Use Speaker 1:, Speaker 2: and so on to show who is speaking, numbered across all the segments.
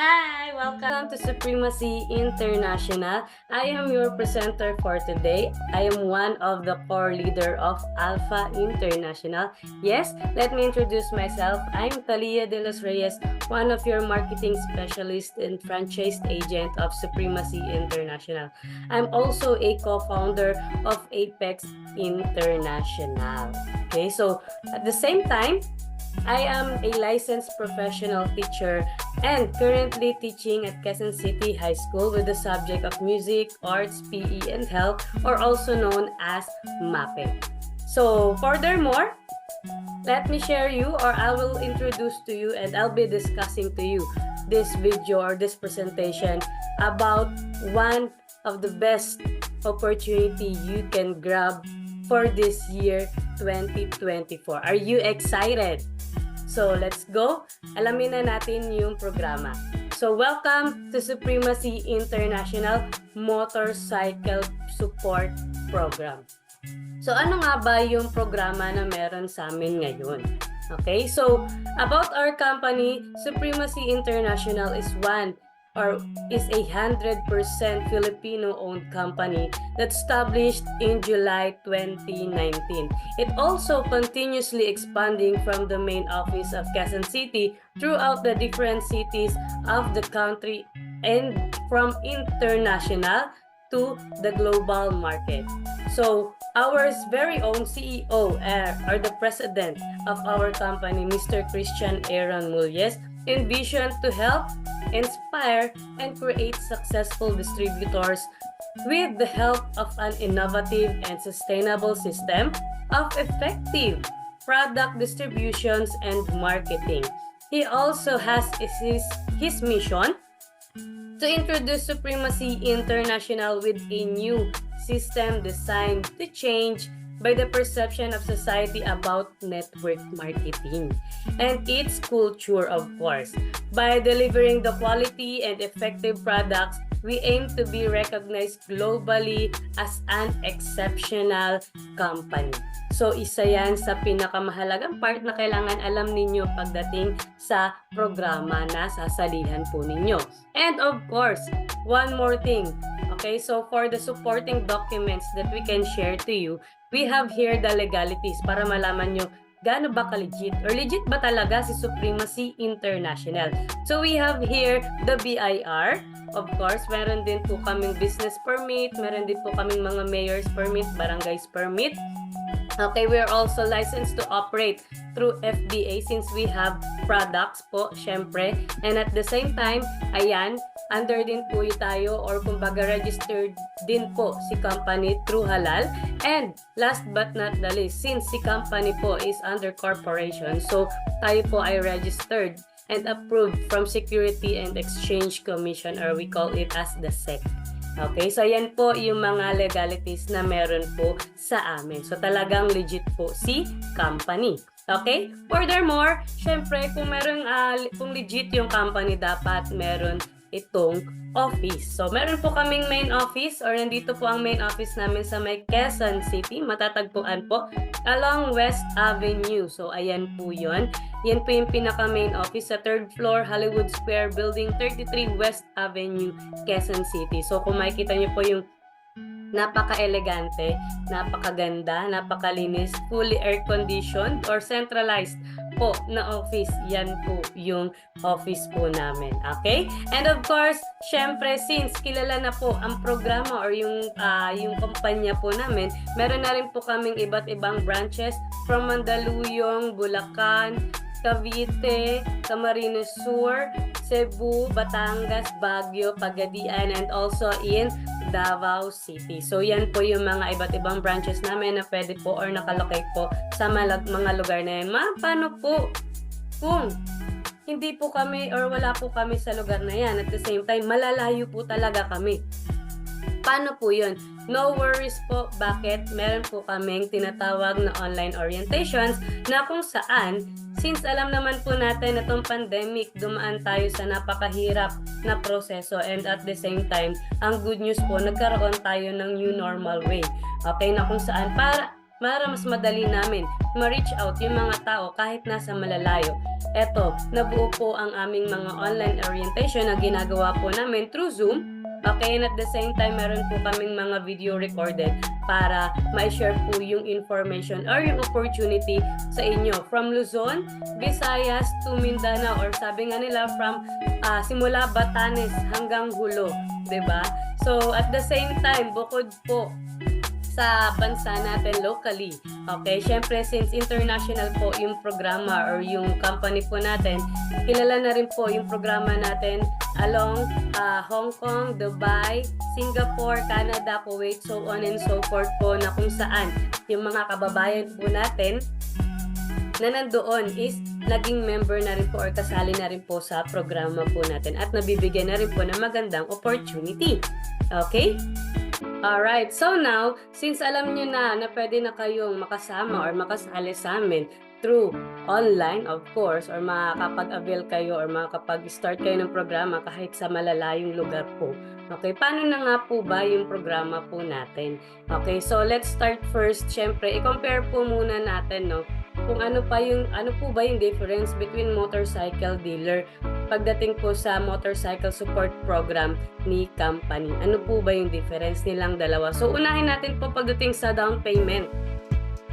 Speaker 1: Hi, welcome to Supremacy International. I am your presenter for today. I am one of the core leader of Alpha International. Yes, let me introduce myself. I'm Talia de los Reyes, one of your marketing specialist and franchise agent of Supremacy International. I'm also a co-founder of Apex International. Okay, so at the same time, I am a licensed professional teacher and currently teaching at Quezon City High School with the subject of music, arts, PE, and health, or also known as MAPE. So furthermore, let me share you, or I will introduce to you, and I'll be discussing to you this video or this presentation about one of the best opportunity you can grab for this year 2024. Are you excited? So let's go. Alamin na natin yung programa. So welcome to Supremacy International Motorcycle Support Program. So ano nga ba yung programa na meron sa amin ngayon? Okay, so about our company, Supremacy International is a 100% Filipino-owned company that established in July 2019. It also continuously expanding from the main office of Quezon City throughout the different cities of the country and from international to the global market. So our very own CEO or the president of our company, Mr. Christian Aaron Mulles, envisioned to help, inspire, and create successful distributors with the help of an innovative and sustainable system of effective product distributions and marketing. He also has his mission to introduce Supremacy International with a new system designed to change by the perception of society about network marketing and its culture, of course. By delivering the quality and effective products, we aim to be recognized globally as an exceptional company. So isa yan sa pinakamahalagang part na kailangan alam ninyo pagdating sa programa na sasalihan po ninyo. And of course, one more thing. Okay, so for the supporting documents that we can share to you, we have here the legalities para malaman nyo gaano ba ka-legit or legit ba talaga si Supremacy International. So we have here the BIR. Of course, meron din po kaming business permit, meron din po kaming mga mayor's permit, barangay's permit. Okay, we are also licensed to operate through FDA since we have products po, syempre. And at the same time, ayan, under din po tayo or kumbaga registered din po si company through halal. And last but not the least, since si company po is under corporation, so tayo po ay registered and approved from Security and Exchange Commission, or we call it as the SEC. Okay, so yan po yung mga legalities na meron po sa amin. So talagang legit po si company. Okay? Furthermore, syempre kung meron kung legit yung company, dapat meron itong office. So meron po kaming main office, or nandito po ang main office namin sa may Quezon City. Matatagpuan po along West Avenue. So ayan po yun. Yan po yung pinaka main office sa 3rd floor, Hollywood Square, Building 33 West Avenue, Quezon City. So kung makikita nyo po yung napaka-elegante, napakaganda, napakalinis, fully air-conditioned or centralized po na office. Yan po yung office po namin. Okay? And of course, syempre, since kilala na po ang programa or yung kumpanya po namin, meron na rin po kaming iba't ibang branches from Mandaluyong, Bulacan, Cavite, Camarines Sur, Cebu, Batangas, Baguio, Pagadian, and also in Davao City. So yan po yung mga iba't ibang branches namin na pwede po or nakalocate po sa mga lugar na yan. Paano po kung hindi po kami or wala po kami sa lugar na yan? At the same time, malalayo po talaga kami. Paano po yun? No worries po. Bakit? Meron po kaming tinatawag na online orientations na kung saan, since alam naman po natin na itong pandemic, dumaan tayo sa napakahirap na proseso, and at the same time, ang good news po, nagkaroon tayo ng new normal way. Okay, na kung saan para mas madali namin ma-reach out yung mga tao kahit nasa malalayo. Eto, nabuo po ang aming mga online orientation na ginagawa po namin through Zoom. Okay, and at the same time, meron po kaming mga video recorded para ma-share po yung information or yung opportunity sa inyo. From Luzon, Visayas to Mindanao, or sabi nga nila from simula Batanes hanggang Hulo, 'di ba? So at the same time, bukod po sa bansa natin locally. Okay, syempre since international po yung programa or yung company po natin, kilala na rin po yung programa natin along Hong Kong, Dubai, Singapore, Canada, Kuwait, so on and so forth po, na kung saan yung mga kababayan po natin na nandoon is naging member na rin po or kasali na rin po sa programa po natin at nabibigyan na rin po ng magandang opportunity. Okay? Alright, so now, since alam nyo na pwede na kayong makasama or makasali sa amin through online, of course, or makakapag-avail kayo or makakapag-start kayo ng programa kahit sa malalayong lugar po. Okay, paano na nga po ba yung programa po natin? Okay, so let's start first. Syempre, i-compare po muna natin, no, kung ano po ba yung difference between motorcycle dealer pagdating po sa motorcycle support program ni company. Ano po ba yung difference nilang dalawa? So, unahin natin po pagdating sa down payment.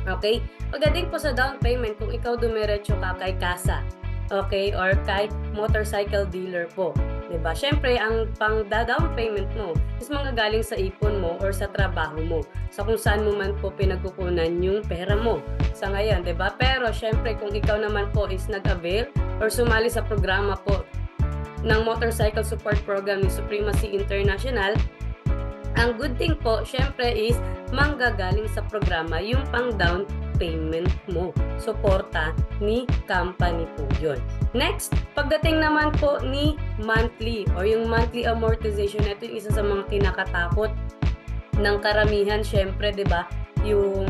Speaker 1: Okay? Pagdating po sa down payment, kung ikaw dumiretso ka kay kasa, okay, or kay motorcycle dealer po, diba? Syempre, ang pang-down payment mo is manggagaling sa ipon mo or sa trabaho mo, sa kung saan mo man po pinagkukunan yung pera mo sa ngayon, diba? Pero, syempre, kung ikaw naman po is nag-avail or sumali sa programa po ng Motorcycle Support Program ni Supremacy International, ang good thing po, syempre, is manggagaling sa programa yung pang-down payment mo. Suporta ni company po yun. Next, pagdating naman po ni monthly or yung monthly amortization, ito yung isa sa mga kinakatakot ng karamihan, syempre, diba? Yung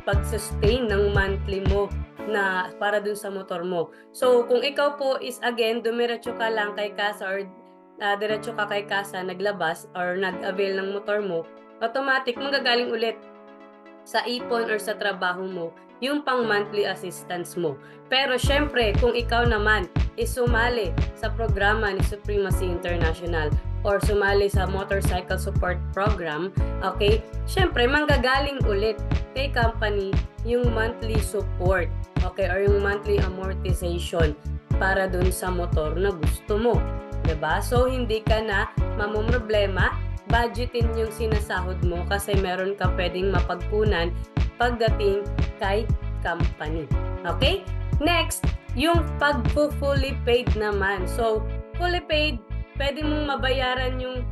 Speaker 1: pag-sustain ng monthly mo na para dun sa motor mo. So, kung ikaw po is again, dumiretso ka lang kay kasa or diretso ka kay kasa, naglabas or nag-avail ng motor mo, automatic manggagaling ulit sa ipon or sa trabaho mo yung pang monthly assistance mo. Pero syempre, kung ikaw naman is sumali sa programa ni Supremacy International or sumali sa Motorcycle Support Program, okay, syempre, manggagaling ulit kay company yung monthly support, okay, or yung monthly amortization para dun sa motor na gusto mo. Diba? So, hindi ka na mamumroblema, budgetin yung sinasahod mo kasi meron ka pwedeng mapagkunan pagdating kay company. Okay? Next, yung pag-fully paid naman. So, fully paid, pwede mong mabayaran yung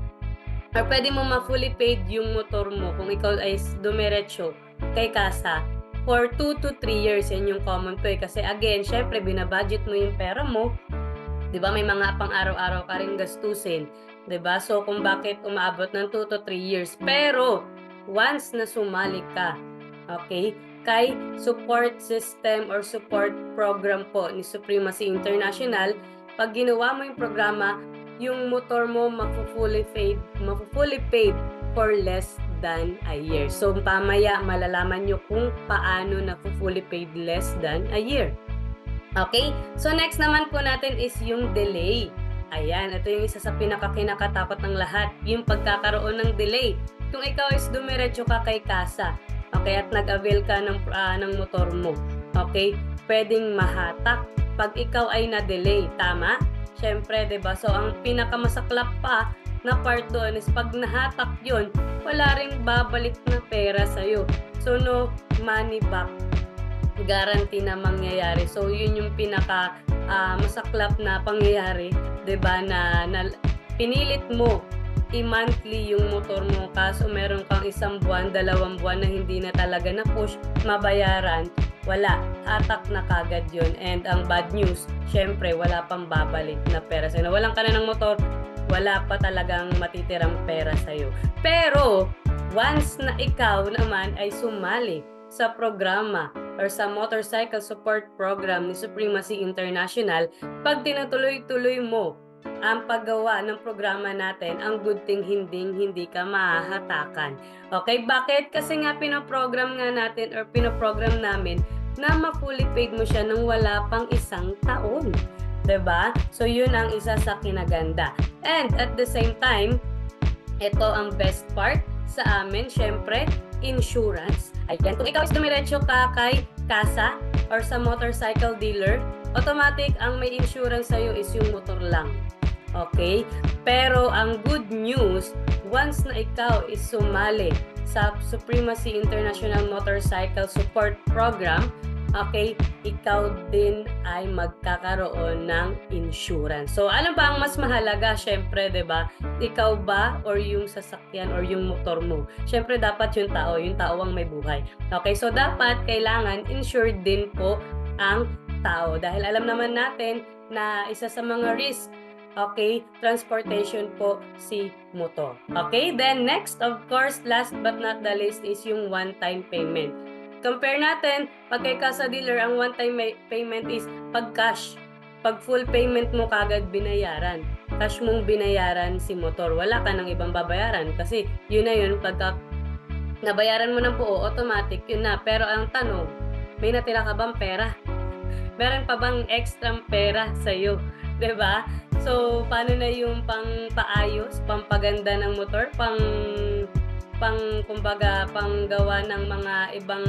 Speaker 1: or pwede mong ma-fully paid yung motor mo kung ikaw ay dumiretso kay kasa for 2 to 3 years. Yan yung common to kasi again, syempre, binabudget mo yung pera mo. Diba, may mga pang araw-araw ka rin gastusin. Diba? So, kung bakit umaabot ng 2 to 3 years. Pero, once na sumali ka, okay, kay support system or support program po ni Supremacy International, pag ginawa mo yung programa, yung motor mo mafu-fully paid for less than a year. So, pamaya malalaman nyo kung paano na-fully paid less than a year. Okay? So, next naman po natin is yung delay. Ayan, ito yung isa sa pinakakinakatakot ng lahat, yung pagkakaroon ng delay. Kung ikaw is dumiretso ka kay kasa, okay, at nag-avail ka ng motor mo, okay, pwedeng mahatak pag ikaw ay na-delay. Tama? Siyempre, diba? So, ang pinakamasaklap pa na part doon is pag nahatak yun, wala ring babalik na pera sa'yo. So, no money back guarantee na mangyayari. So, yun yung pinaka masaklap na pangyayari, 'di ba, na pinilit mo i-monthly yung motor mo kaso meron kang 1 buwan, 2 buwan na hindi na talaga na-push mabayaran, wala, hatak na kagad yun. And ang bad news, syempre, wala pang babalik na pera sa'yo. Walang ka na ng motor, wala pa talagang matitirang pera sa'yo. Pero, once na ikaw naman ay sumali sa programa or sa Motorcycle Support Program ni Supremacy International, pag tinutuloy-tuloy mo ang paggawa ng programa natin, ang good thing hindi ka mahahatakan. Okay, bakit? Kasi nga pinoprogram nga natin or pinoprogram namin na ma-fully paid mo siya nung wala pang isang taon. 'Di ba? So yun ang isa sa kinaganda. And at the same time, ito ang best part sa amin, syempre, insurance. Ayan, kung ikaw is dumiretso ka kay kasa or sa motorcycle dealer, automatic ang may insurance sa'yo is yung motor lang. Okay? Pero ang good news, once na ikaw is sumali sa Supremacy International Motorcycle Support Program, okay, ikaw din ay magkakaroon ng insurance. So, ano ba ang mas mahalaga? Syempre, 'di ba? Ikaw ba or yung sasakyan or yung motor mo? Syempre, dapat yung tao ang may buhay. Okay, so dapat kailangan insured din po ang tao dahil alam naman natin na isa sa mga risk, okay, transportation po si motor. Okay, then next, of course, last but not the least is yung one-time payment. Compare natin, pag kay kasa dealer, ang one-time payment is pag cash. Pag full payment mo kagad binayaran. Cash mong binayaran si motor. Wala ka nang ibang babayaran kasi yun na yun, pagka nabayaran mo ng buo, automatic yun na. Pero ang tanong, may natira ka bang pera? Meron pa bang extra pera sa'yo? 'Di ba? So, paano na yung pang-paayos, pang-paganda ng motor, kumbaga panggawa ng mga ibang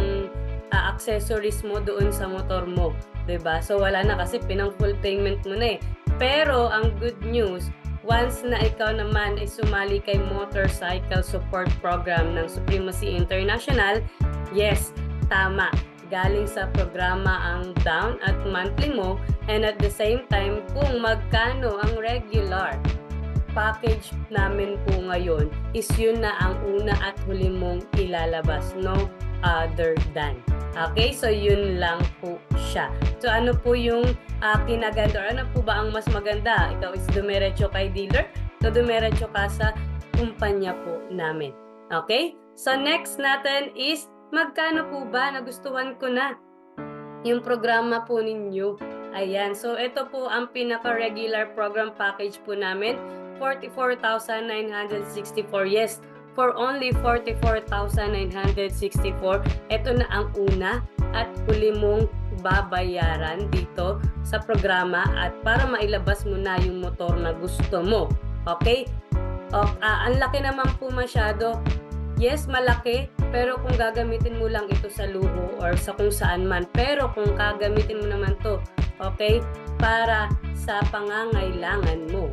Speaker 1: accessories mo doon sa motor mo, 'di ba? So wala na kasi pinang full payment mo na eh. Pero ang good news, once na ikaw naman ay sumali kay Motorcycle Support Program ng Supremacy International, yes, tama. Galing sa programa ang down at monthly mo, and at the same time kung magkano ang regular package namin po ngayon is yun na ang una at huli mong ilalabas, no other than. Okay, so yun lang po siya. So ano po yung kinaganda, or ano po ba ang mas maganda? Ikaw is dumiretso kay dealer, so dumiretso ka sa kumpanya po namin. Okay, so next natin is magkano po ba? Nagustuhan ko na yung programa po ninyo. Ayan, so ito po ang pinaka-regular program package po namin, 44,964. Yes, for only 44,964, ito na ang una at huli mong babayaran dito sa programa at para mailabas mo na yung motor na gusto mo. Okay? Ang laki naman po masyado. Yes, malaki, pero kung gagamitin mo lang ito sa luho or sa kung saan man, pero kung gagamitin mo naman to, okay, para sa pangangailangan mo,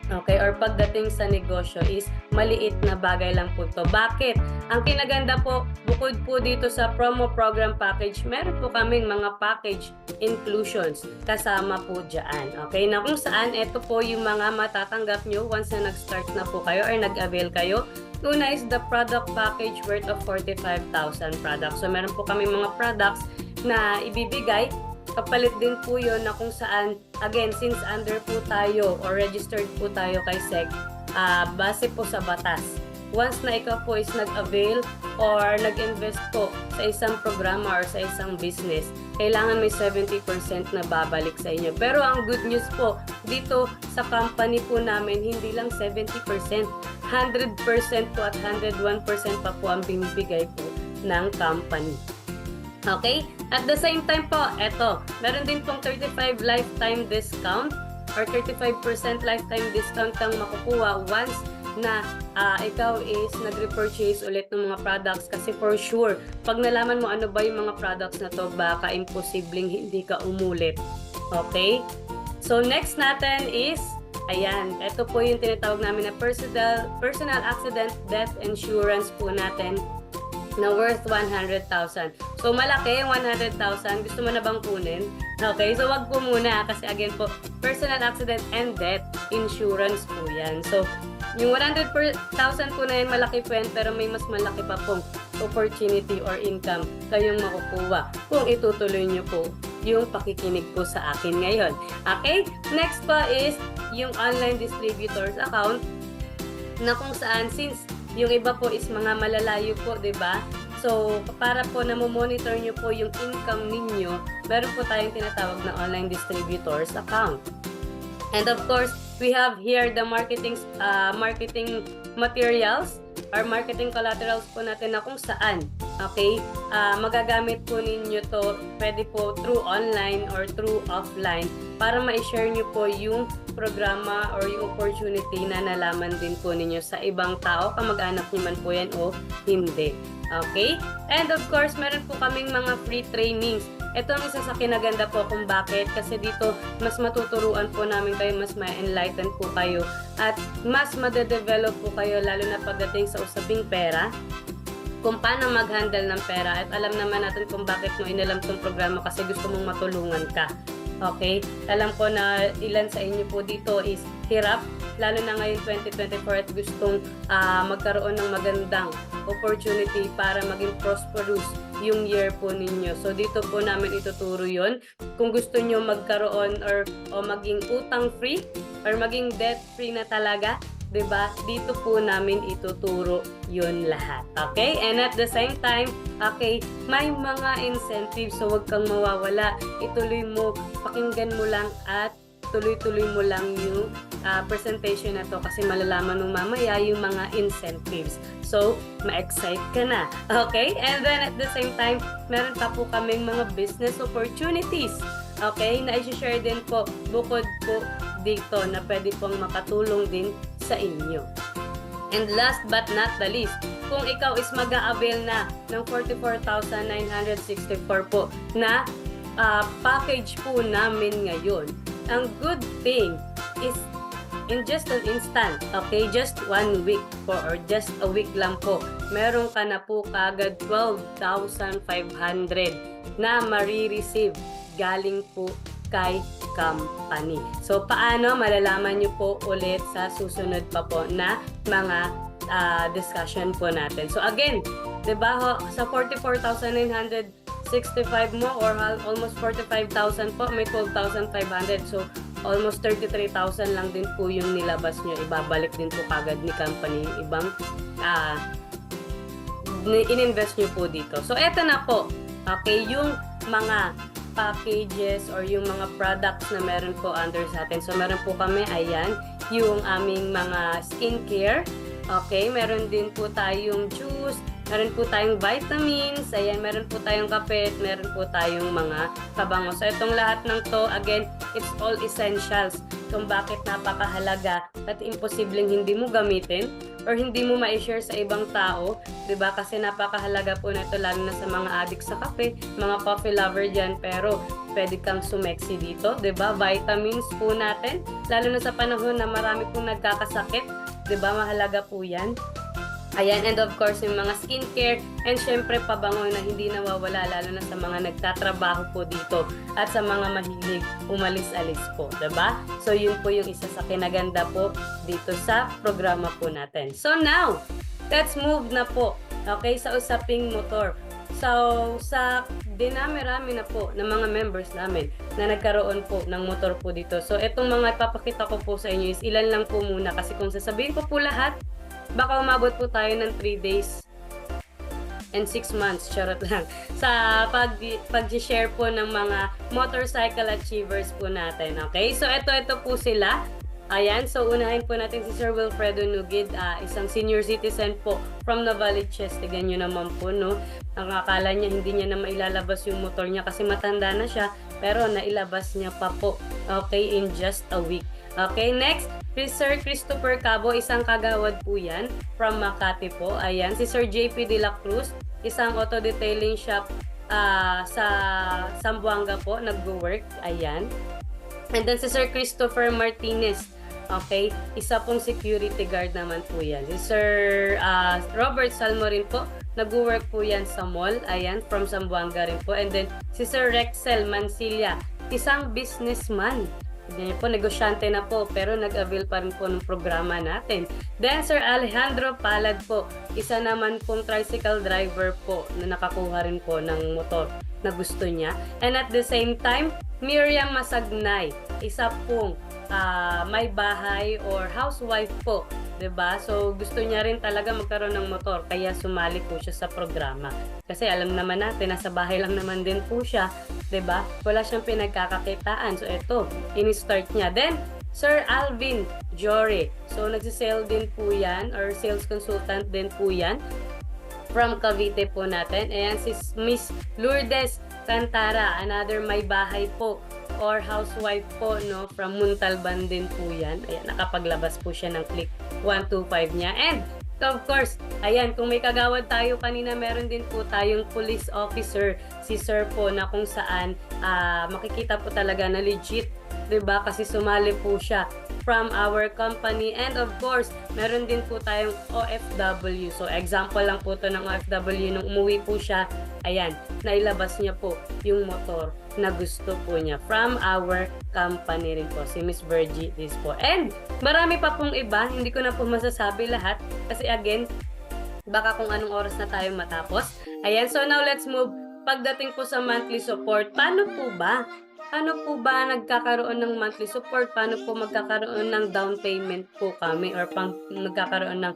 Speaker 1: okay, or pagdating sa negosyo is maliit na bagay lang po to. Bakit? Ang kinaganda po, bukod po dito sa promo program package, meron po kaming mga package inclusions kasama po dyan. Okay, na kung saan ito po yung mga matatanggap nyo once na nag-start na po kayo or nag-avail kayo. Una is the product package worth of 45,000 products. So meron po kami mga products na ibibigay. Kapalit din po yun na kung saan, again, since under po tayo or registered po tayo kay SEC, base po sa batas. Once na ikaw po is nag-avail or nag-invest po sa isang programa or sa isang business, kailangan may 70% na babalik sa inyo. Pero ang good news po, dito sa company po namin, hindi lang 70%, 100% po at 101% pa po ang binibigay po ng company. Okay? At the same time po, eto, meron din pong 35 lifetime discount or 35% lifetime discount kang makukuha once na ikaw is nag-repurchase ulit ng mga products kasi for sure, pag nalaman mo ano ba yung mga products na to, baka imposibleng hindi ka umulit. Okay? So next natin is, ayan, ito po yung tinatawag namin na personal accident death insurance po natin na worth 100,000. So malaki yung 100,000. Gusto mo na bang kunin? Okay, so wag po muna kasi again po, personal accident and death insurance po yan. So yung 100,000 po na yan, malaki po yan, pero may mas malaki pa pong opportunity or income kayong makukuha kung itutuloy nyo po yung pakikinig po sa akin ngayon. Okay? Next pa is yung online distributors account na kung saan, since yung iba po is mga malalayo po, 'di ba? So, para po na monitor nyo po yung income ninyo, meron po tayong tinatawag na online distributors account. And of course, We have here the marketing materials or marketing collaterals po natin na kung saan, okay, magagamit po ninyo to, pwede po through online or through offline para ma-share nyo po yung programa or yung opportunity na nalaman din po ninyo sa ibang tao, kamag-anak nyo man po yan o hindi. Okay? And of course, meron po kaming mga free trainings. Ito ang isa sa kinaganda po kung bakit. Kasi dito, mas matuturuan po namin kayo, mas ma-enlighten po kayo, at mas madedevelop po kayo, lalo na pagdating sa usaping pera, kung paano mag-handle ng pera. At alam naman natin kung bakit mo inalam tong programa, kasi gusto mong matulungan ka. Okay? Alam ko na ilan sa inyo po dito is hirap, lalo na ngayon 2024, at gustong magkaroon ng magandang opportunity para maging prosperous yung year po ninyo. So dito po namin ituturo yon. Kung gusto nyo magkaroon o maging utang free or maging debt free na talaga, 'di ba? Dito po namin ituturo 'yon lahat. Okay? And at the same time, okay, may mga incentives, so wag kang mawawala. Ituloy mo, pakinggan mo lang at tuloy-tuloy mo lang yung presentation na to, kasi malalaman mo mamaya yung mga incentives. So, ma-excite ka na. Okay? And then at the same time, meron pa po kaming mga business opportunities. Okay? Na i-share din po bukod po dito na pwede pong makatulong din sa inyo. And last but not the least, kung ikaw is mag-a-avail na ng 44,964 po na package po namin ngayon, ang good thing is in just an instant, okay, just 1 week po or just a week lang po, meron ka na po kagad 12,500 na marireceive galing po kay company. So, paano? Malalaman nyo po ulit sa susunod pa po na mga discussion po natin. So, again, diba ho, sa 44,965 mo or almost 45,000 po, may 12,500. So, almost 33,000 lang din po yung nilabas nyo. Ibabalik din po kagad ni company yung ibang in-invest nyo po dito. So, eto na po. Okay, yung mga packages or yung mga products na meron po under sa atin. So, meron po kami, ayan, yung aming mga skincare. Okay, meron din po tayong juice, meron po tayong vitamins, ayan, meron po tayong kape, meron po tayong mga kabango. So, itong lahat ng to, again, it's all essentials kung bakit napakahalaga at imposibleng hindi mo gamitin or hindi mo ma-share sa ibang tao, 'di ba? Kasi napakahalaga po nito, lalo na sa mga addict sa kape, mga coffee lover diyan, pero pwede kang sumeksi dito, 'di ba? Vitamins po natin, lalo na sa panahon na marami pong nagkakasakit, 'di ba? Mahalaga po 'yan. Ayan, and of course, yung mga skincare, and syempre pabango na hindi nawawala, lalo na sa mga nagtatrabaho po dito at sa mga mahilig umalis-alis po, diba? So, yun po yung isa sa kinaganda po dito sa programa po natin. So, now, let's move na po, okay, sa usaping motor. So, sa dinami-rami na po ng mga members namin na nagkaroon po ng motor po dito. So, itong mga ipapakita ko po sa inyo is ilan lang po muna, kasi kung sasabihin ko po lahat, baka umabot po tayo ng 3 days and 6 months, charot lang, sa pag-share po ng mga motorcycle achievers po natin. Okay? So, ito po sila. Ayan. So, unahin po natin si Sir Wilfredo Nugid, isang senior citizen po from Novaliches. Tignan nyo naman po, no? Ang akala niya, hindi niya na mailalabas yung motor niya kasi matanda na siya, pero nailabas niya pa po. Okay? In just a week. Okay? Next, Sir Christopher Cabo, isang kagawad po yan from Makati po. Ayan, si Sir JP De La Cruz, isang auto detailing shop sa Zamboanga po, nagwo-work. Ayan. And then si Sir Christopher Martinez, okay, isa pong security guard naman po yan. Si Sir Robert Salmorin po, nagwo-work po yan sa mall. Ayan, from Zamboanga rin po. And then si Sir Rexel Mansilla, isang businessman. Hindi po, negosyante na po, pero nag-avail pa rin po ng programa natin. Then, Sir Alejandro Palad po, isa naman pong tricycle driver po na nakakuha rin po ng motor na gusto niya. And at the same time, Miriam Masagnay, isa pong may bahay or housewife po, 'di ba? So, gusto niya rin talaga magkaroon ng motor, kaya sumali po siya sa programa. Kasi alam naman natin, nasa bahay lang naman din po siya, 'di ba? Wala siyang pinagkakakitaan. So, ito, ini-start niya. Then, Sir Alvin Jory. So, nagsisale din po yan or sales consultant din po yan from Cavite po natin. Ayan, si Miss Lourdes Cantara, another may bahay po or housewife po, no, from Muntalban din po yan. Ayan, nakapaglabas po siya ng click 125 niya. And of course, ayan, kung may kagawad tayo kanina, meron din po tayong police officer, si sir po, na kung saan makikita po talaga na legit, 'di ba? Kasi sumali po siya from our company. And of course, meron din po tayong OFW. So, example lang po to ng OFW. Nung umuwi po siya, ayan, nailabas niya po yung motor na gusto po niya from our company rin po, si Miss Virgie this po. And marami pa pong iba, hindi ko na po masasabi lahat kasi again, baka kung anong oras na tayo matapos. Ayan, so now let's move. Pagdating po sa monthly support, paano po ba? Paano po ba nagkakaroon ng monthly support? Paano po magkakaroon ng down payment po kami or nagkakaroon ng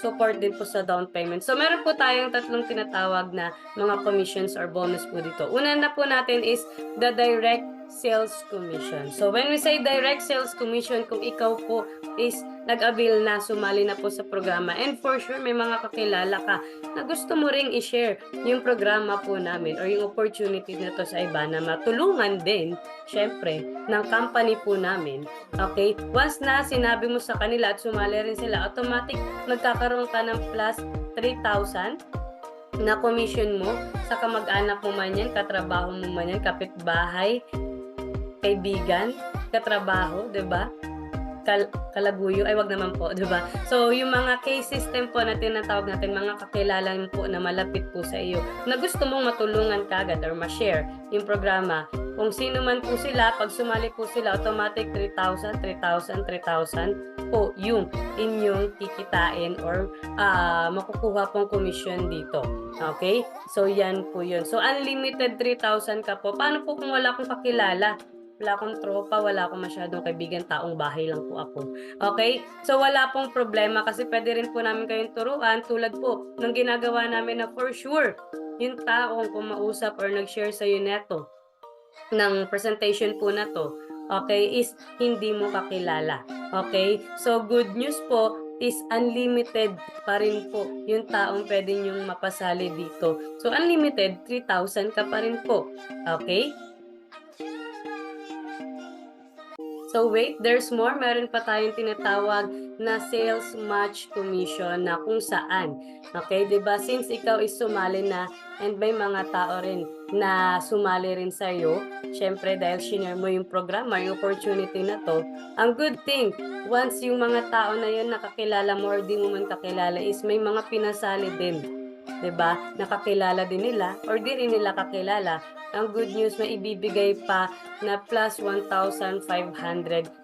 Speaker 1: support din po sa down payment? So, meron po tayong tatlong tinatawag na mga commissions or bonus po dito. Una na po natin is the direct sales commission. So, when we say direct sales commission, kung ikaw po is nag-avail na, sumali na po sa programa, and for sure, may mga kakilala ka na gusto mo ring i-share yung programa po namin or yung opportunity na to sa iba na matulungan din, syempre, ng company po namin. Okay? Once na sinabi mo sa kanila at sumali rin sila, automatic magkakaroon ka ng plus 3,000 na commission mo sa kamag-anak mo man yan, katrabaho mo man yan, kapitbahay, kaibigan, katrabaho, 'di ba? Kalaguyo, ay wag naman po, 'di ba? So, yung mga case system po na tinatawag natin, mga kakilala po na malapit po sa iyo, na gusto mong matulungan kagad or ma-share yung programa. Kung sino man po sila, pag sumali po sila, automatic 3,000, 3,000, 3,000 po yung inyong kikitain or makukuha pong commission dito. Okay? So, yan po yun. So, unlimited 3,000 ka po. Paano po kung wala akong kakilala? Wala akong tropa, wala akong masyadong kaibigan, taong bahay lang po ako. Okay? So, wala pong problema kasi pwede rin po namin kayong turuan tulad po ng ginagawa namin na for sure yung taong kumausap or nag-share sa'yo neto ng presentation po na to, okay, is hindi mo kakilala. Okay? So, good news po is unlimited pa rin po yung taong pwede nyong mapasali dito. So, unlimited, 3,000 ka pa rin po. Okay? So wait, there's more. Meron pa tayong tinatawag na sales match commission na kung saan. Okay, 'di ba? Since ikaw is sumali na and may mga tao rin na sumali rin sa iyo, syempre dahil shinare mo yung programa, yung opportunity na to, ang good thing, once yung mga tao na yun nakakilala mo or di mo man kakilala is may mga pinasali din. 'Di ba? Nakakilala din nila or di rin nila kakilala. Ang good news, may ibibigay pa na plus 1,500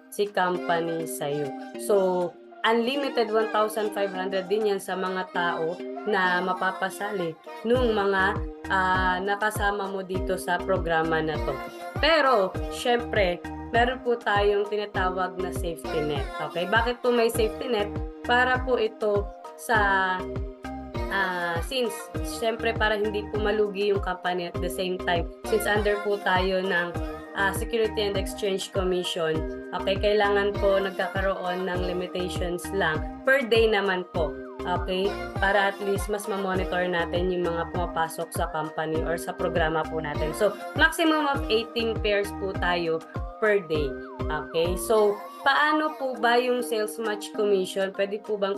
Speaker 1: si company sa'yo. So, unlimited 1,500 din yan sa mga tao na mapapasali nung mga nakasama mo dito sa programa na to. Pero, syempre, meron po tayong tinatawag na safety net. Okay? Bakit po may safety net? Para po ito sa since syempre para hindi po malugi yung company at the same time, since under po tayo ng Security and Exchange Commission, okay, kailangan po nagkakaroon ng limitations lang per day naman po. Okay? Para at least mas ma-monitor natin yung mga pumapasok sa company or sa programa po natin. So, maximum of 18 pairs po tayo per day. Okay? So, paano po ba yung sales match commission? Pwede po bang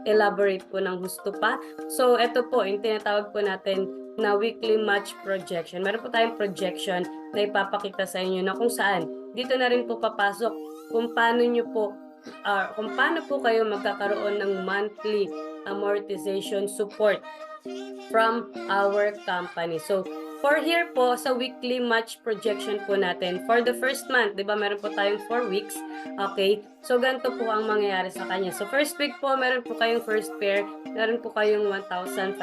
Speaker 1: elaborate po ng gusto pa? So, ito po, yung tinatawag po natin na weekly match projection. Meron po tayong projection na ipapakita sa inyo na kung saan. Dito na rin po papasok kung paano po kayo magkakaroon ng monthly amortization support from our company. So, for here po, sa weekly match projection po natin, for the first month, di ba, meron po tayong 4 weeks. Okay? So, ganito po ang mangyayari sa kanya. So, first week po, meron po kayong first pair, meron po kayong 1,500.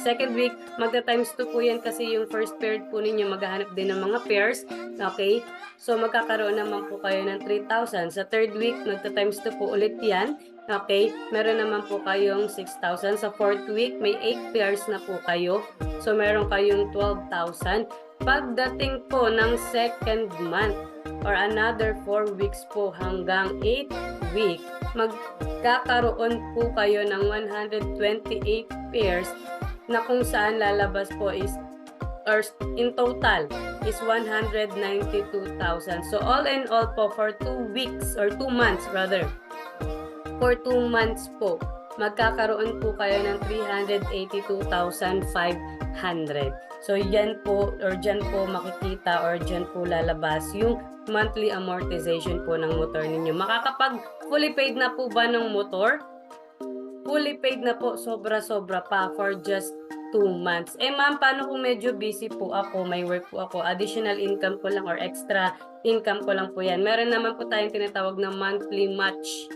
Speaker 1: Second week, magta-times 2 po yan kasi yung first pair po ninyo maghahanap din ng mga pairs. Okay? So, magkakaroon naman po kayo ng 3,000. Sa third week, magta-times 2 po ulit yan. Okay? Meron naman po kayong 6,000. Sa fourth week, may 8 pairs na po kayo. So, meron kayong 12,000. Pagdating po ng second month, or another 4 weeks po hanggang 8 week, magkakaroon po kayo ng 128 pairs na kung saan lalabas po is, or in total is 192,000. So all in all po for 2 weeks or 2 months rather, for 2 months po, magkakaroon po kayo ng 382,500. So yan po, or dyan po makikita, or dyan po lalabas yung monthly amortization po ng motor ninyo. Makakapag fully paid na po ba ng motor? Fully paid na po, sobra-sobra pa for just 2 months. Eh ma'am, paano kung medyo busy po ako, may work po ako, additional income ko lang or extra income ko lang po yan. Meron naman po tayong tinatawag na monthly match.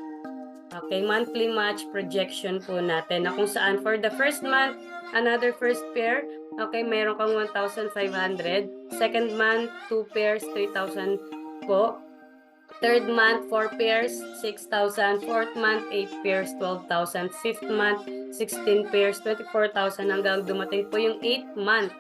Speaker 1: Okay, monthly match projection po natin na kung saan for the first month, another first pair, okay, meron kang 1,500. Second month, 2 pairs, 3,000 po. Third month, 4 pairs, 6,000. Fourth month, 8 pairs, 12,000. Fifth month, 16 pairs, 24,000 hanggang dumating po yung 8 months.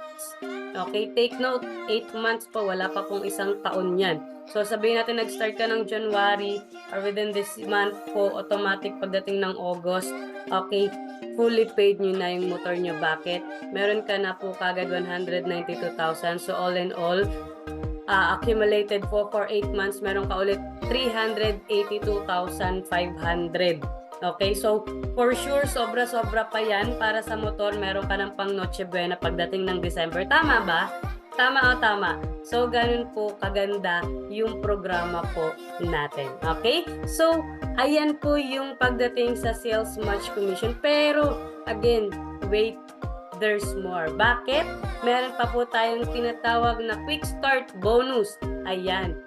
Speaker 1: Okay, take note, 8 months po, wala pa pong isang taon yan. So sabihin natin nag-start ka ng January or within this month po, automatic pagdating ng August, okay, fully paid nyo na yung motor nyo. Bakit? Meron ka na po kagad 192,000. So all in all, accumulated po for 8 months, meron ka ulit 382,500. Okay, so for sure, sobra-sobra pa yan para sa motor. Meron ka ng pang Noche Buena pagdating ng December. Tama ba? Tama o tama? So, ganun po kaganda yung programa po natin. Okay? So, ayan po yung pagdating sa sales match commission. Pero, again, wait, there's more. Bakit? Meron pa po tayong tinatawag na quick start bonus. Ayan.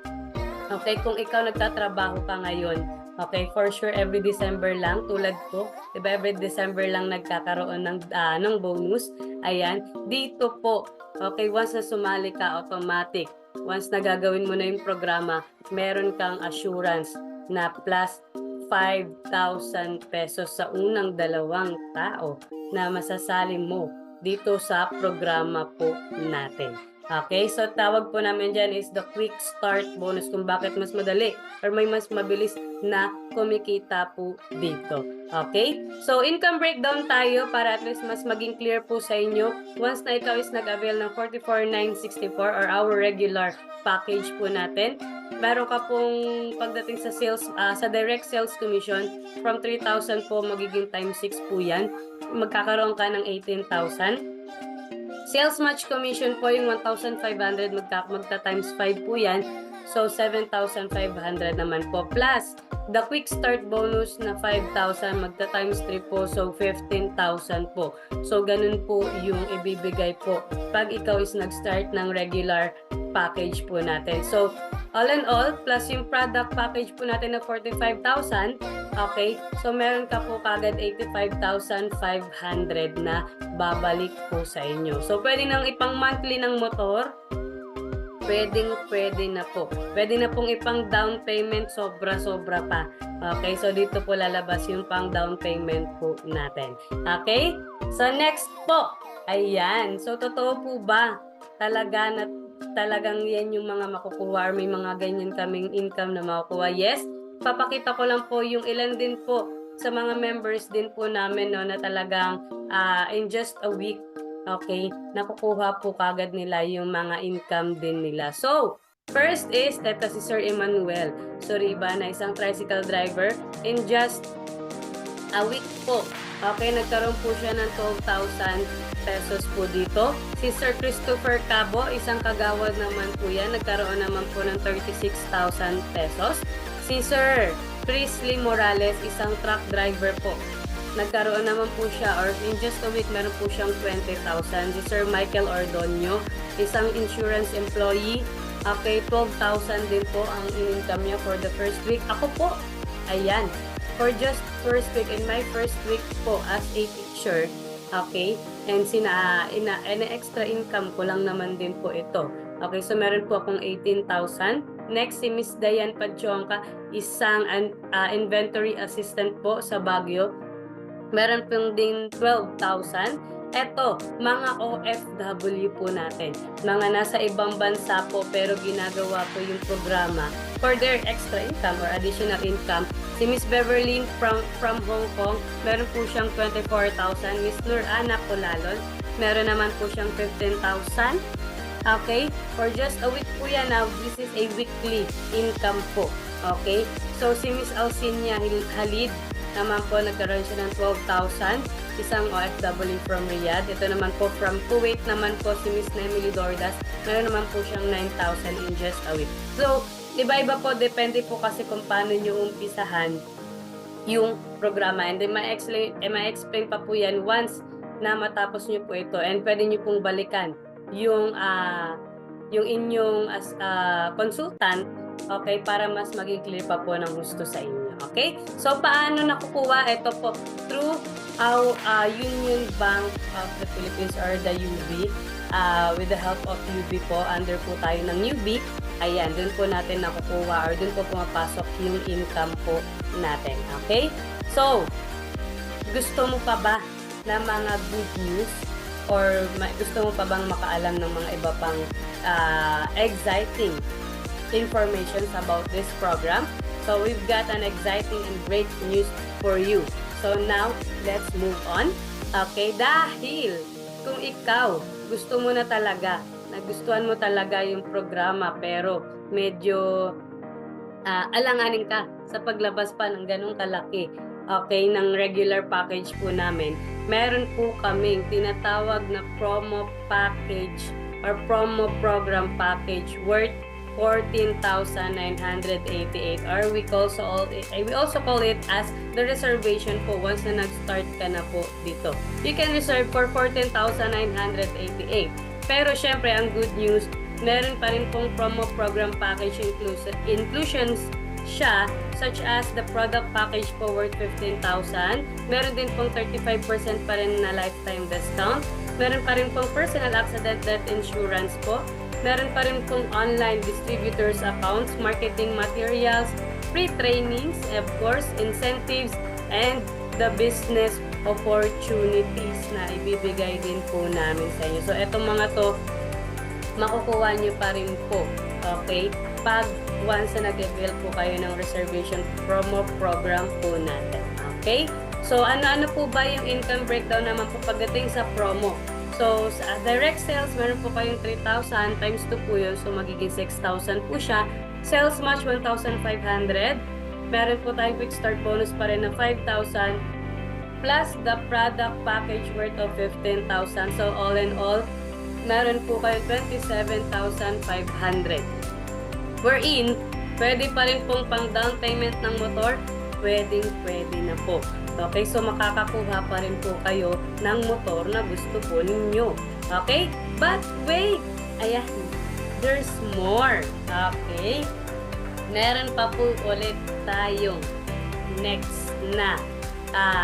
Speaker 1: Okay, kung ikaw nagtatrabaho ka ngayon, okay, for sure every December lang, tulad ko, diba, every December lang nagkakaroon ng bonus. Ayan, dito po, okay, once na sumali ka, automatic, once na gagawin mo na yung programa, meron kang assurance na plus 5,000 pesos sa unang 2 tao na masasali mo dito sa programa po natin. Okay, so tawag po namin dyan is the quick start bonus, kung bakit mas madali or may mas mabilis na kumikita po dito. Okay, so income breakdown tayo para at least mas maging clear po sa inyo. Once na ikaw is nag-avail ng 44,964 or our regular package po natin, meron ka pong pagdating sa sales, sa direct sales commission, from 3,000 po magiging times 6 po yan. Magkakaroon ka ng 18,000. Sales match commission po yung 1,500, magta times 5 po yan. So 7,500 naman po. Plus, the quick start bonus na 5,000, magta times 3 po. So 15,000 po. So ganun po yung ibibigay po pag ikaw is nag-start ng regular package po natin. So all in all, plus yung product package po natin na 45,000, okay, so meron ka po kagad 85,500 na babalik po sa inyo. So pwede nang ipang monthly ng motor, pwede na po. Pwede na pong ipang down payment, sobra-sobra pa. Okay, so dito po lalabas yung pang down payment po natin. Okay, so next po, ayan, so totoo po ba talagang yan yung mga makukuha or may mga ganyan kaming income na makukuha? Yes, papakita ko lang po yung ilan din po sa mga members din po namin, no, na talagang in just a week, okay, nakukuha po kagad nila yung mga income din nila. So, first is, eto si Sir Emmanuel Soriba na isang tricycle driver. In just a week po, okay, nagkaroon po siya ng 12,000 pesos po dito. Si Sir Christopher Cabo, isang kagawad naman po yan, nagkaroon naman po ng 36,000 pesos. Si Sir Chris Lee Morales, isang truck driver po, nagkaroon naman po siya, or in just a week, meron po siyang 20,000. Si Sir Michael Ordonio, isang insurance employee, okay, 12,000 din po ang income niya for the first week. Ako po, ayan, for just first week, in my first week po as a teacher, okay, and extra income ko lang naman din po ito. Okay, so meron po akong 18,000. Next, si Miss Dayan Padchonka, isang inventory assistant po sa Baguio. Meron pong din 12,000. Eto, mga OFW po natin. Mga nasa ibang bansa po pero ginagawa po yung programa for their extra income or additional income. Si Miss Beverly from Hong Kong, meron po siyang 24,000. Miss Nur Ana Polalon, meron naman po siyang 15,000. Okay? For just a week po yan. Now, this is a weekly income po. Okay? So, si Miss Alcinia Halid naman po, nagkaroon siya ng 12,000. Isang OFW from Riyadh. Ito naman po from Kuwait naman po si Miss Nemily Dordas. Meron naman po siyang 9,000 in just a week. So, iba-iba po. Depende po kasi kung paano nyo umpisahan yung programa. And then, ma-explain pa po yan once na matapos nyo po ito. And pwede nyo pong balikan yung inyong consultant, okay, para mas maging clear pa po ng gusto sa inyo. Okay? So, paano nakukuha? Ito po, through our Union Bank of the Philippines or the UB. With the help of UB po, under po tayo ng UB. Ayan, dun po natin nakukuha or dun po pumapasok yung income po natin. Okay? So, gusto mo pa ba na mga good news? Or gusto mo pa bang makaalam ng mga iba pang exciting informations about this program? So we've got an exciting and great news for you. So now, let's move on. Okay, dahil kung ikaw gusto mo na talaga, nagustuhan mo talaga yung programa pero medyo alanganin ka sa paglabas pa ng ganong kalaki, okay, ng regular package po namin, meron po kaming tinatawag na promo package or promo program package worth 14,988 or we also call it as the reservation po once na nag-start ka na po dito. You can reserve for 14,988. Pero syempre, ang good news, meron pa rin pong promo program package inclusions siya, such as the product package po worth 15,000. Meron din pong 35% pa rin na lifetime discount. Meron pa rin pong personal accident death insurance po. Meron pa rin pong online distributors accounts, marketing materials, free trainings, of course, incentives, and the business opportunities na ibibigay din po namin sa inyo. So, etong mga to, makukuha nyo pa rin po, okay? Pag once na nag-avail po kayo ng reservation promo program po natin, okay? So, ano-ano po ba yung income breakdown naman po pagdating sa promo? So, sa direct sales, meron po kayong 3,000 times 2 po yun. So, magiging 6,000 po siya. Sales match, 1,500. Meron po tayong quick start bonus pa rin na 5,000. Plus the product package worth of 15,000. So, all in all, meron po kayong 27,500. Wherein, pwede pa rin pong pang down payment ng motor. Pwede na po. Okay, so makakakuha pa rin po kayo ng motor na gusto po ninyo. Okay? But wait! Ayan, there's more. Okay? Meron pa po ulit tayong next na.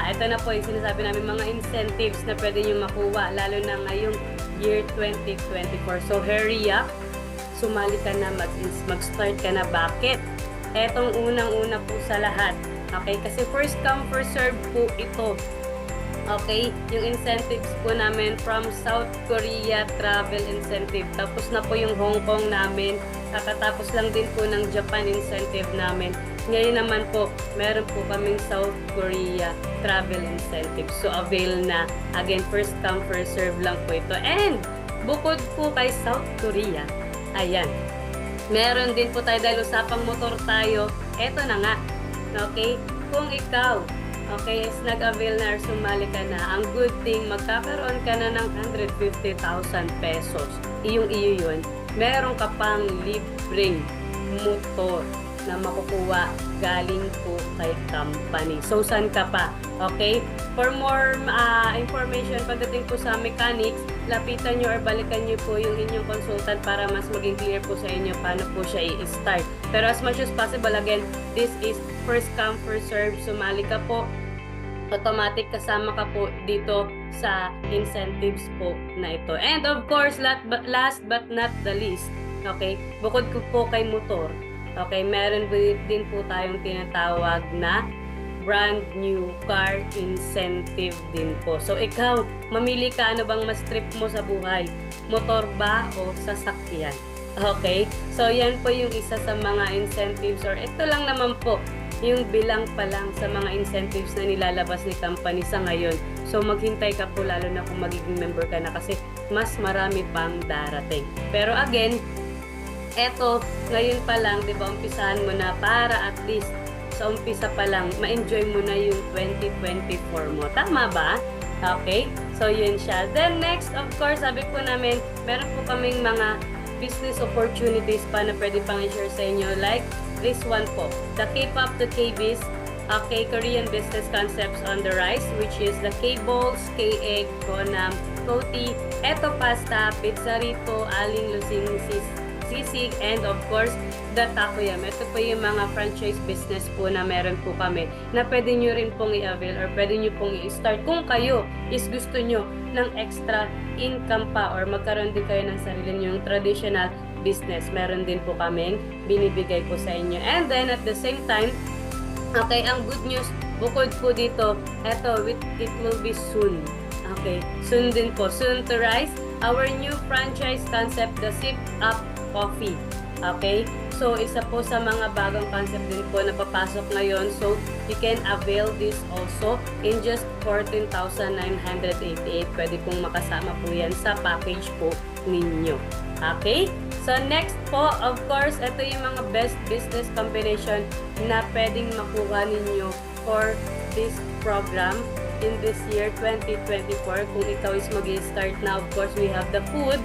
Speaker 1: Ito na po yung sinasabi namin mga incentives na pwede nyo makuha, lalo na ngayong year 2024. So, hurry up. Sumali ka na, mag-start ka na. Bakit? Etong unang-una po sa lahat. Okay, kasi first come, first serve po ito. Okay, yung incentives po namin from South Korea travel incentive. Tapos na po yung Hong Kong namin. Kakatapos lang din po ng Japan incentive namin. Ngayon naman po, meron po kaming South Korea travel incentive. So, avail na. Again, first come, first serve lang po ito. And, bukod po kay South Korea, ayan, meron din po tayo dahil usapang motor tayo. Eto na nga. Okay? Kung ikaw, okay, is nag-avail na or sumali ka na, ang good thing, magkakaroon ka na ng 150,000 pesos. Iyong-iyo yun. Meron ka pang libreng motor na makukuha galing po kay company. So, saan ka pa? Okay? For more information pagdating po sa mechanics, lapitan nyo or balikan nyo po yung inyong consultant para mas maging clear po sa inyo paano po siya i-start. Pero as much as possible, again, this is first come, first serve. Sumali ka po, automatic kasama ka po dito sa incentives po na ito. And of course, last but not the least, okay, bukod ko po kay motor, okay, meron din po tayong tinatawag na brand new car incentive din po. So ikaw, mamili ka, ano bang mas trip mo sa buhay? Motor ba o sasakyan? Okay? So yan po yung isa sa mga incentives, or ito lang naman po yung bilang pa lang sa mga incentives na nilalabas ni company sa ngayon. So maghintay ka po, lalo na kung magiging member ka na, kasi mas marami pang darating. Pero again, eto, ngayon pa lang, di ba, umpisahan mo na para at least sa umpisa pa lang, ma-enjoy mo na yung 2024 mo. Tama ba? Okay? So yun siya. Then next, of course, sabi po namin, meron po kaming mga business opportunities pa na pwede pang i-share sa inyo. Like this one po, the K-pop to K-biz, okay, Korean business concepts on the rise, which is the K-balls, K-egg, Konam, Koti, Eto Pasta, Pizzarito, Aling Lusing, Sisig, and of course, the Takoyam. Ito po yung mga franchise business po na meron po kami na pwede nyo rin pong i-avail or pwede nyo pong i-start kung kayo is gusto nyo ng extra income pa or magkaroon din kayo ng sarili nyong traditional business. Meron din po kaming binibigay po sa inyo. And then at the same time, okay, ang good news, bukod po dito, eto, it will be soon. Okay, soon din po. Soon to rise, our new franchise concept, the Sip Up Coffee. Okay, so isa po sa mga bagong concept din po na papasok ngayon. So you can avail this also in just 14,988. Pwede pong makasama po yan sa package po ninyo. Okay, so next po, of course, ito yung mga best business combination na pwedeng makuha ninyo for this program in this year 2024. Kung ikaw is mag-start na, of course, we have the food,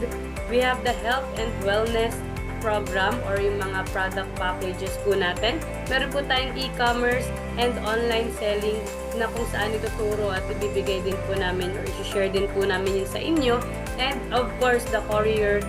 Speaker 1: we have the health and wellness program or yung mga product packages po natin. Meron po tayong e-commerce and online selling na kung saan ituturo at ibibigay din po namin or i-share din po namin yun sa inyo. And of course, the courier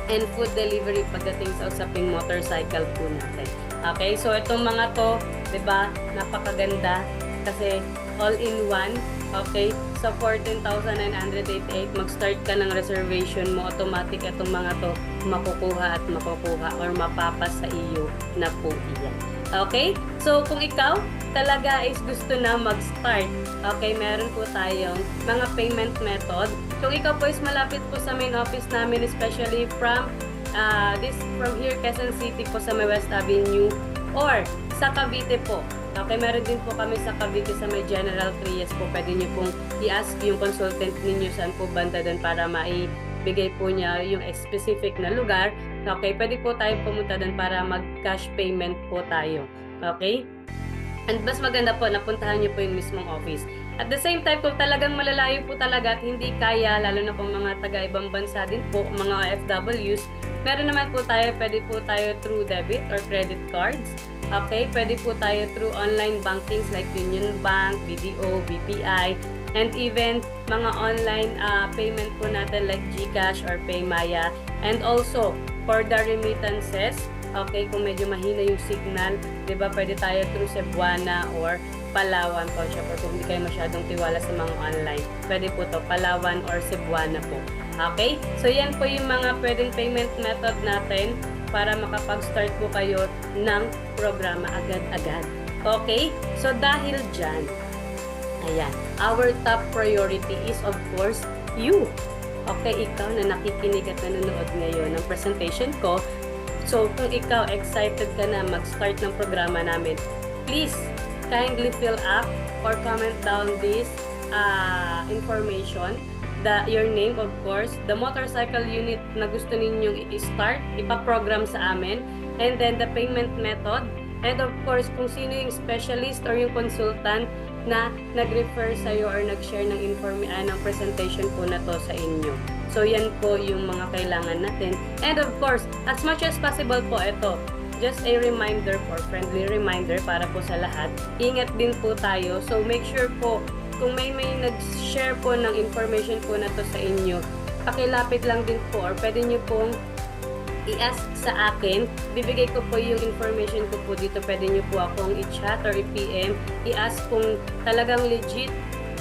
Speaker 1: and food delivery pagdating sa usaping motorcycle po natin. Okay, so itong mga to, 'di ba, napakaganda kasi all-in-one. Okay, so 14,988, mag-start ka ng reservation mo, automatic itong mga to makukuha or mapapas sa iyo na po iyan. Okay, so kung ikaw talaga is gusto na mag-start, okay, meron po tayong mga payment method. Kung ikaw po is malapit po sa main office namin, especially from here, Quezon City po sa may West Avenue, or sa Cavite po. Okay, meron din po kami sa Cavite sa may General Trias po. Pwede nyo pong i-ask yung consultant ninyo saan po banda doon para maibigay po niya yung specific na lugar. Okay, pwede po tayo pumunta doon para mag-cash payment po tayo. Okay? And mas maganda po, napuntahan nyo po yung mismong office. At the same time, kung talagang malalayo po talaga at hindi kaya, lalo na kung mga taga-ibang bansa din po, mga OFWs, meron naman po tayo, pwede po tayo through debit or credit cards. Okay, pwede po tayo through online bankings like Union Bank, BDO, BPI, and even mga online payment po natin like GCash or PayMaya. And also, for the remittances, okay, kung medyo mahina yung signal, di ba, pwede tayo through Cebuana or Palawan po siya. Or kung hindi kayo masyadong tiwala sa mga online, pwede po to Palawan or Cebuana po. Okay, so yan po yung mga pwedeng payment method natin para makapag-start po kayo ng programa agad-agad. Okay? So, dahil dyan, ayan, our top priority is of course, you. Okay, ikaw na nakikinig at nanonood ngayon ng presentation ko. So, kung ikaw excited ka na mag-start ng programa namin, please, kindly fill up or comment down this information. Your name, of course, the motorcycle unit na gusto ninyong i-start, ipaprogram sa amin, and then the payment method, and of course, kung sino yung specialist or yung consultant na nag-refer sa'yo or nag-share ng ng presentation po na to sa inyo. So, yan po yung mga kailangan natin. And of course, as much as possible po ito, just a reminder po, friendly reminder para po sa lahat. Ingat din po tayo. So, make sure po, kung may nag-share po ng information po na to sa inyo, pakilapit lang din po or pwede nyo pong i-ask sa akin. Bibigay ko po yung information ko po dito. Pwede nyo po akong i-chat or i-PM. I-ask kung talagang legit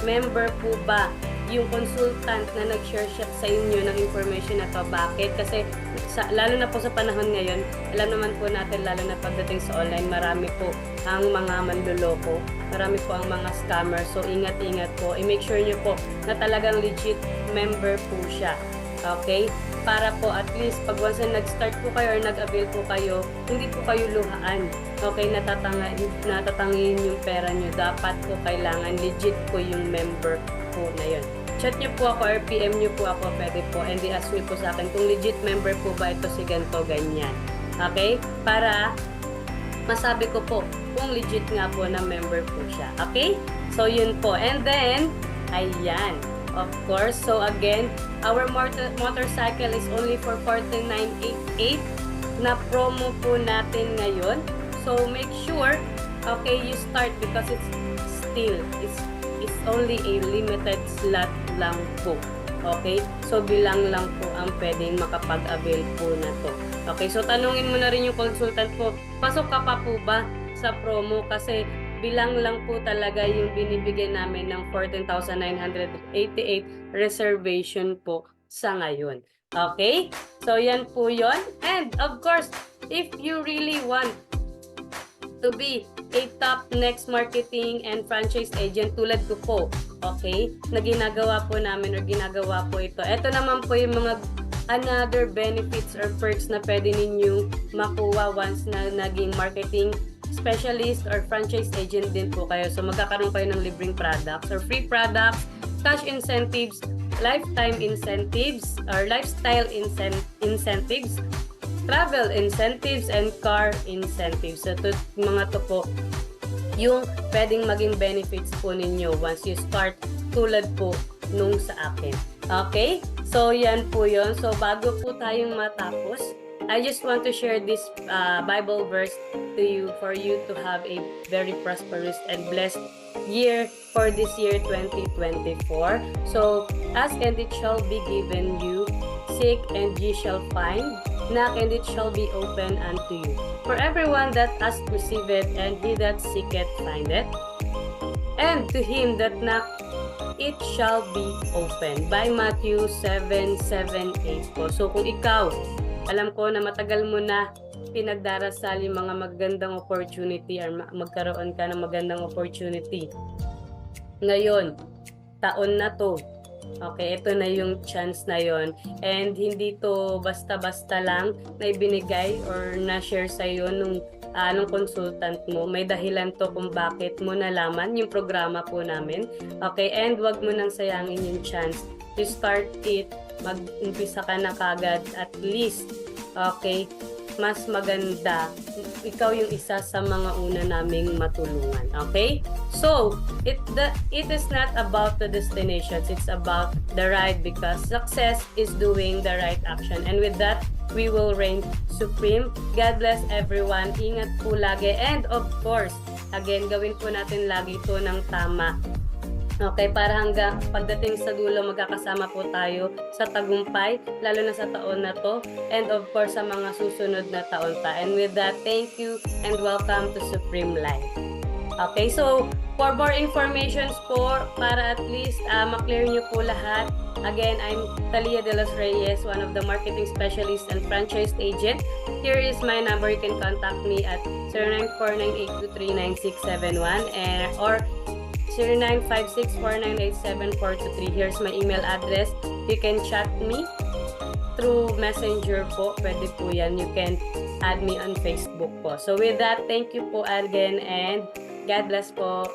Speaker 1: member po ba yung consultant na nag-share siya sa inyo ng information na to. Bakit? Kasi lalo na po sa panahon ngayon, alam naman po natin, lalo na pagdating sa online, marami po ang mga manloloko, marami po ang mga scammer. So ingat-ingat po, i-make sure nyo po na talagang legit member po siya. Okay? Para po at least pag once na nag-start po kayo or nag-avail po kayo, hindi po kayo luhaan. Okay, natatangin yung pera nyo. Dapat po kailangan legit po yung member po na yun. Chat nyo po ako or PM nyo po ako, pwede po. And i-ask nyo po sa akin kung legit member po ba ito si ganito, ganyan. Okay? Para masabi ko po kung legit nga po na member po siya. Okay? So yun po. And then, ayan. Of course, so again, our motorcycle is only for 49.88 na promo po natin ngayon. So make sure, okay, you start because it's only a limited slot lang po. Okay? So bilang lang po ang pwedeng makapag-avail po na to. Okay, so tanungin mo na rin yung consultant po, pasok ka pa po ba sa promo? Kasi bilang lang po talaga yung binibigyan namin ng 14,988 reservation po sa ngayon. Okay? So, yan po yon. And, of course, if you really want to be a top next marketing and franchise agent tulad ko po, okay, na ginagawa po namin or ginagawa po ito. Ito naman po yung mga another benefits or perks na pwede ninyong makuha once na naging marketing specialist or franchise agent din po kayo. So magkakaroon kayo ng libreng products or free products, cash incentives, lifetime incentives or lifestyle incentives, travel incentives, and car incentives. So mga to po yung pwedeng maging benefits po ninyo once you start tulad po nung sa akin. Okay? So yan po yun. So bago po tayong matapos, I just want to share this Bible verse to you for you to have a very prosperous and blessed year for this year 2024. So, ask and it shall be given you, seek and ye shall find, knock and it shall be opened unto you. For everyone that asks receiveth, and he that seeketh findeth, and to him that knock it shall be opened. By Matthew 7:7-8 po. So, kung ikaw, alam ko na matagal mo na pinagdarasal yung mga magandang opportunity or magkaroon ka ng magandang opportunity. Ngayon, taon na to. Okay, ito na yung chance na yon. And hindi to basta-basta lang na ibinigay or na-share sa'yo nung consultant mo. May dahilan to kung bakit mo nalaman yung programa po namin. Okay, and wag mo nang sayangin yung chance. You start it, mag-umpisa ka na kagad at least, okay, mas maganda. Ikaw yung isa sa mga una naming matulungan. Okay? So, it is not about the destinations. It's about the ride because success is doing the right action. And with that, we will reign supreme. God bless everyone. Ingat po lagi. And of course, again, gawin po natin lagi ito ng tama. Okay, para hanggang pagdating sa dulo magkakasama po tayo sa tagumpay, lalo na sa taon na to, and of course sa mga susunod na taon pa. And with that, thank you and welcome to Supreme Life. Okay, so for more informations po, para at least maklear nyo po lahat, again, I'm Talia de los Reyes, one of the marketing specialists and franchise agent. Here is my number. You can contact me at 0949823967 or 0956498743. Here's my email address. You can chat me through Messenger po. Pwede po yan. You can add me on Facebook po. So with that, thank you po again and God bless po.